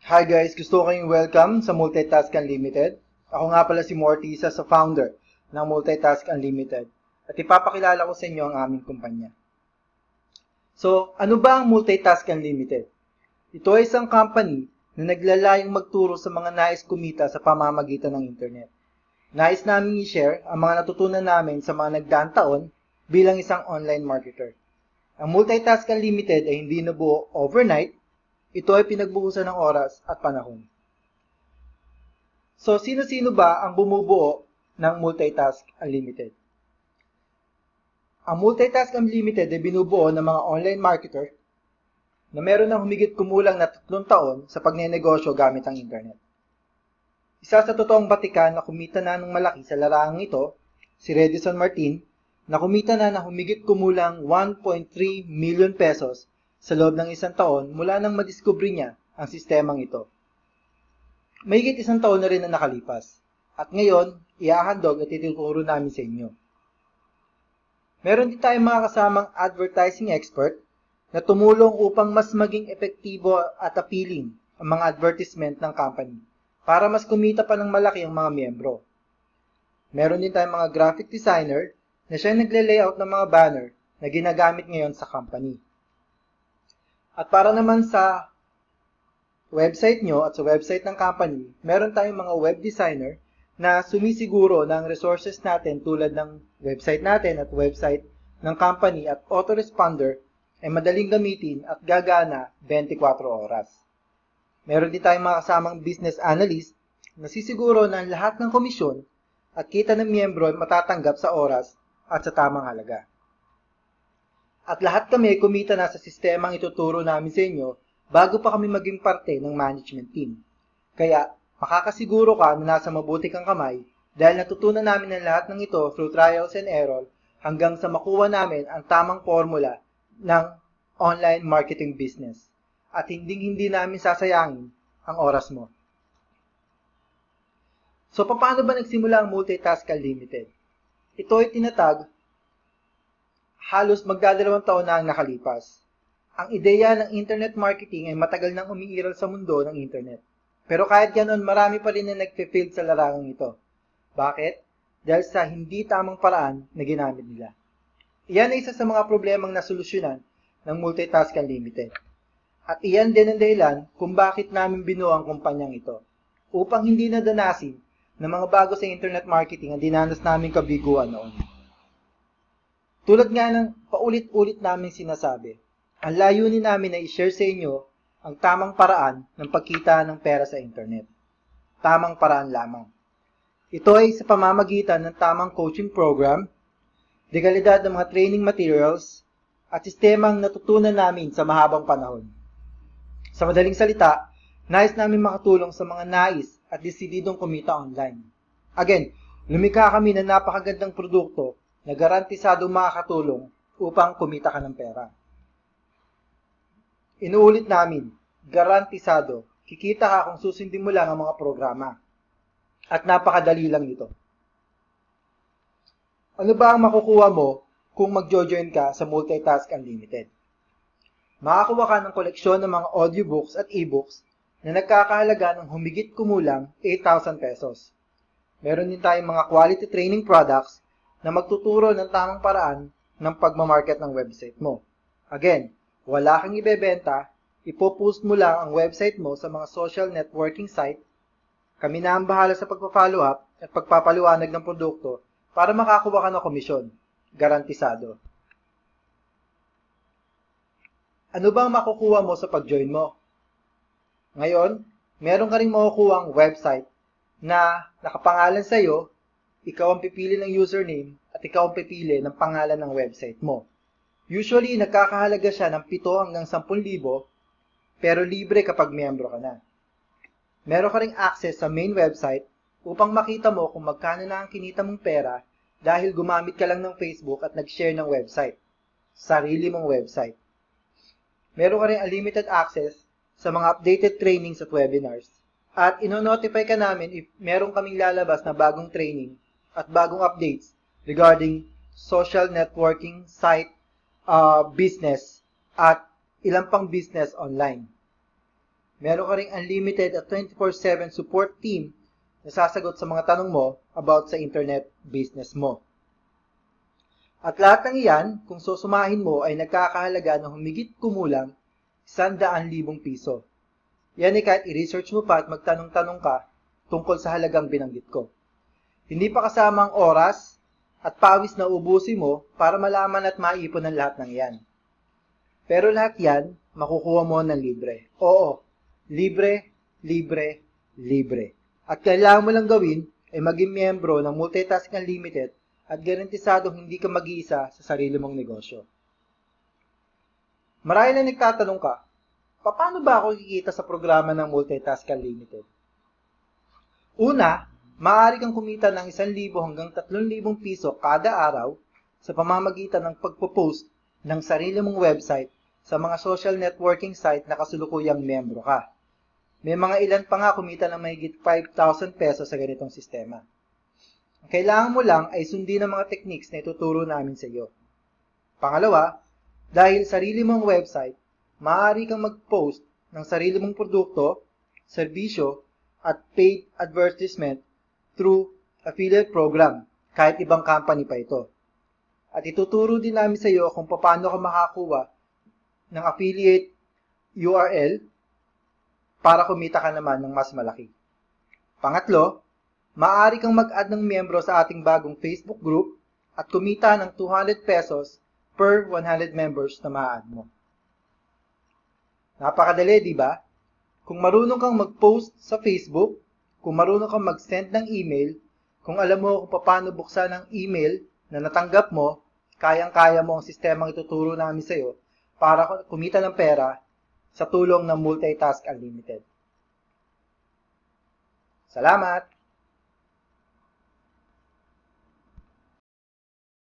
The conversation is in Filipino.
Hi guys, gusto ko kayong welcome sa Multitask Unlimited. Ako nga pala si Mortisa, sa founder ng Multitask Unlimited. At ipapakilala ko sa inyo ang aming kumpanya. So, ano ba ang Multitask Unlimited? Ito ay isang company na naglalayong magturo sa mga nais kumita sa pamamagitan ng internet. Nais namin i-share ang mga natutunan namin sa mga nagdaang taon bilang isang online marketer. Ang Multitask Unlimited ay hindi nabuo overnight. Ito ay pinagbuhusan ng oras at panahon. So, sino-sino ba ang bumubuo ng Multitask Unlimited? Ang Multitask Unlimited ay binubuo ng mga online marketer na meron ng humigit kumulang na 3 taon sa pagnenegosyo gamit ang internet. Isa sa totoong batikan na kumita na ng malaki sa larangang ito, si Redison Martin, na kumita na ng humigit kumulang 1.3 million pesos sa loob ng 1 taon mula nang madiskubre niya ang sistemang ito. Mahigit 1 taon na rin na nakalipas. At ngayon, iahandog at ituturo namin sa inyo. Meron din tayong mga kasamang advertising expert na tumulong upang mas maging epektibo at appealing ang mga advertisement ng company para mas kumita pa ng malaki ang mga miyembro. Meron din tayong mga graphic designer na siyang nagle-layout ng mga banner na ginagamit ngayon sa company. At para naman sa website nyo at sa website ng company, meron tayong mga web designer na sumisiguro ng resources natin tulad ng website natin at website ng company at autoresponder ay madaling gamitin at gagana 24 oras. Meron din tayong mga kasamang business analyst na sisiguro na lahat ng komisyon at kita ng miyembro ay matatanggap sa oras at sa tamang halaga. At lahat kami kumita na sa sistemang ituturo namin sa inyo bago pa kami maging parte ng management team. Kaya, makakasiguro ka na nasa mabuti kang kamay dahil natutunan namin ang lahat ng ito through trials and error hanggang sa makuha namin ang tamang formula ng online marketing business. At hindi namin sasayangin ang oras mo. So, paano ba nagsimula ang Multitask Unlimited? Ito ay tinatag halos magdadalawang taon na ang nakalipas. Ang ideya ng internet marketing ay matagal nang umiiral sa mundo ng internet. Pero kahit ganoon, marami pa rin na nagpe-fail sa larangang ito. Bakit? Dahil sa hindi tamang paraan na ginamit nila. Iyan ay isa sa mga problemang nasolusyonan ng Multitask Unlimited. At iyan din ang dahilan kung bakit namin binuo ang kumpanyang ito. Upang hindi nadanasin ng mga bago sa internet marketing ang dinanas naming kabiguan noon. Tulad nga ng paulit-ulit namin sinasabi, ang layunin namin ay i-share sa inyo ang tamang paraan ng pagkita ng pera sa internet. Tamang paraan lamang. Ito ay sa pamamagitan ng tamang coaching program, dekalidad ng mga training materials, at sistemang natutunan namin sa mahabang panahon. Sa madaling salita, nais namin makatulong sa mga nais at desididong kumita online. Again, lumikha kami ng napakagandang produkto na garantisado makakatulong upang kumita ka ng pera. Inuulit namin, garantisado, kikita ka kung susundin mo lang ang mga programa. At napakadali lang nito. Ano ba ang makukuha mo kung mag-join ka sa Multitask Unlimited? Makakuha ka ng koleksyon ng mga audiobooks at ebooks na nagkakahalaga ng humigit kumulang 8,000 pesos. Meron din tayong mga quality training products na magtuturo ng tamang paraan ng pagmamarket ng website mo. Again, wala kang ibebenta, ipopost mo lang ang website mo sa mga social networking site. Kami na ang bahala sa pagpa-follow up at pagpapaliwanag ng produkto para makakuha ka ng komisyon. Garantisado. Ano bang makukuha mo sa pag-join mo? Ngayon, meron ka rin makukuha ang website na nakapangalan sa iyo. Ikaw ang pipili ng username at ikaw ang pipili ng pangalan ng website mo. Usually, nagkakahalaga siya ng 7 hanggang 10,000 pero libre kapag miyembro ka na. Meron ka ring access sa main website upang makita mo kung magkano na ang kinita mong pera dahil gumamit ka lang ng Facebook at nag-share ng website. Sarili mong website. Meron ka ring unlimited access sa mga updated trainings at webinars. At ino-notify ka namin if meron kaming lalabas na bagong training at bagong updates regarding social networking, site, business, at ilang pang business online. Meron ka ring unlimited at 24/7 support team na sasagot sa mga tanong mo about sa internet business mo. At lahat ng iyan, kung susumahin mo, ay nagkakahalaga ng humigit kumulang 100,000 piso. Yan ay kahit i-research mo pa at magtanong-tanong ka tungkol sa halagang binanggit ko. Hindi pa kasama ang oras at pawis na ubusin mo para malaman at maipon ang lahat ng yan. Pero lahat yan, makukuha mo ng libre. Oo, libre, libre, libre. At kailangan mo lang gawin ay maging miyembro ng Multitask Unlimited at garantisadong hindi ka mag-iisa sa sarili mong negosyo. Marahil na nagtatanong ka, paano ba ako kikita sa programa ng Multitask Unlimited? Una, maaari kang kumita ng 1,000 hanggang 3,000 piso kada araw sa pamamagitan ng pagpo-post ng sarili mong website sa mga social networking site na kasulukuyang membro ka. May mga ilan pa nga kumita ng mahigit 5,000 pesos sa ganitong sistema. Ang kailangan mo lang ay sundin ang mga techniques na ituturo namin sa iyo. Pangalawa, dahil sarili mong website, maaari kang mag-post ng sarili mong produkto, serbisyo, at paid advertisement through affiliate program, kahit ibang company pa ito. At ituturo din namin sa iyo kung paano ka makakuha ng affiliate URL para kumita ka naman ng mas malaki. Pangatlo, maaari kang mag-add ng miyembro sa ating bagong Facebook group at kumita ng 200 pesos per 100 members na ma-add mo. Napakadali, di ba? Kung marunong kang mag-post sa Facebook, kung marunong kang mag-send ng email, kung alam mo kung paano buksan ang email na natanggap mo, kayang-kaya mo ang sistemang ituturo namin sa iyo para kumita ng pera sa tulong ng Multitask Unlimited. Salamat!